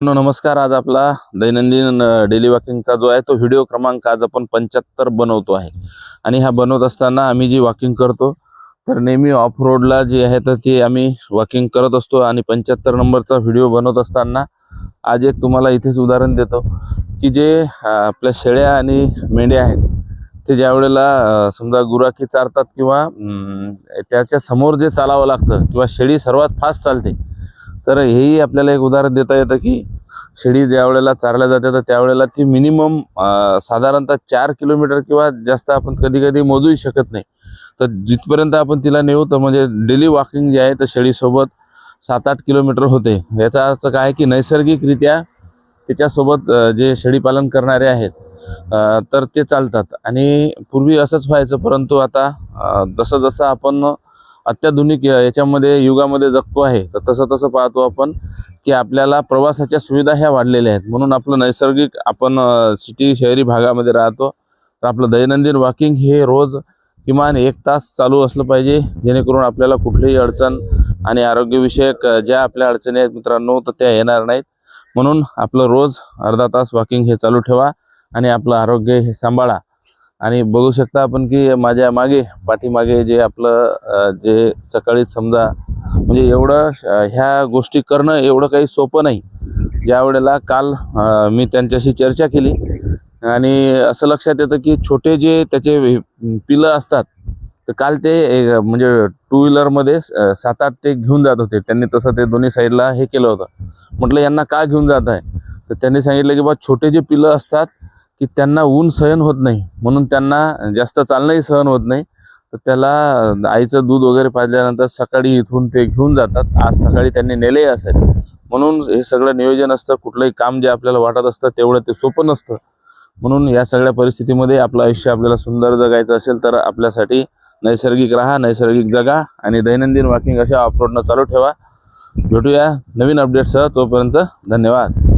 नमस्कार। आज आपला दैनंदिन डेली वॉकिंगचा जो आहे तो व्हिडिओ क्रमांक आज आपण 75 बनवतो आहे। आणि हा बनवत असताना आम्ही जी वॉकिंग करतो तर नेहमी ऑफ रोडला जी आहे तर ती आम्ही वॉकिंग करत असतो। आणि 75 नंबरचा व्हिडिओ बनवत असताना आज एक तुम्हाला इथेच उदाहरण देतो की जे आपल्या शेळ्या आणि मेंढ्या आहेत ते ज्या वेळेला समजा गुराखी चारतात किंवा त्याच्या समोर जे चालावं लागतं किंवा शेळी सर्वात फास्ट चालते, तर हेही आपल्याला एक उदाहरण देता येतं की शेळी ज्या वेळेला चारल्या जाते तर त्यावेळेला ती मिनिमम साधारणतः 4 किलोमीटर किंवा जास्त आपण कधी कधी मोजूही शकत नाही। तर जिथपर्यंत आपण तिला नेऊ तर म्हणजे डेली वॉकिंग जे आहे तर शेळीसोबत 7-8 किलोमीटर होते। याचा अर्थ काय की नैसर्गिकरित्या त्याच्यासोबत जे शेळी पालन करणारे आहेत तर ते चालतात। आणि पूर्वी असंच व्हायचं, परंतु आता जसं जसं आपण अत्याधुनिक याच्यामध्ये युगामध्ये जगतो आहे तर तसं तसं पाहतो आपण की आपल्याला प्रवासाच्या सुविधा ह्या वाढलेल्या आहेत। म्हणून आपलं नैसर्गिक आपण सिटी शहरी भागामध्ये राहतो तर आपलं दैनंदिन वॉकिंग हे रोज किमान 1 तास चालू असलं पाहिजे, जेणेकरून आपल्याला कुठलीही अडचण आणि आरोग्यविषयक ज्या आपल्या अडचणी आहेत मित्रांनो तर त्या येणार नाहीत। म्हणून आपलं रोज अर्धा तास वॉकिंग हे चालू ठेवा आणि आपलं आरोग्य हे सांभाळा। आणि बघू शकता आपण की माझ्या मागे पाठीमागे जे आपलं जे सकाळी समजा म्हणजे एवढं ह्या गोष्टी करणं एवढं काही सोपं नाही। ज्या वेळेला काल मी त्यांच्याशी चर्चा केली आणि असं लक्षात येतं की छोटे जे त्याचे पिलं असतात तर काल ते म्हणजे 2 व्हीलरमध्ये 7-8 ते घेऊन जात होते। त्यांनी तसं ते दोन्ही साईडला हे केलं होतं। म्हटलं यांना का घेऊन जात आहे तर त्यांनी सांगितलं की बा छोटे जे पिलं असतात की त्यांना ऊन सहन होत नाही, म्हणून त्यांना जास्त चालणंही सहन होत नाही, तर त्याला आईचं दूध वगैरे पाजल्यानंतर सकाळी इथून ते घेऊन जातात। आज सकाळी त्यांनी नेले असेल, म्हणून हे सगळं नियोजन असतं। कुठलंही काम जे आपल्याला वाटत असतं तेवढं ते सोपं नसतं। म्हणून या सगळ्या परिस्थितीमध्ये आपलं आयुष्य आपल्याला सुंदर जगायचं असेल तर आपल्यासाठी नैसर्गिक राहा, नैसर्गिक जगा आणि दैनंदिन वॉकिंग अशा ऑफ रोडनं चालू ठेवा। भेटूया नवीन अपडेटसह, तोपर्यंत धन्यवाद।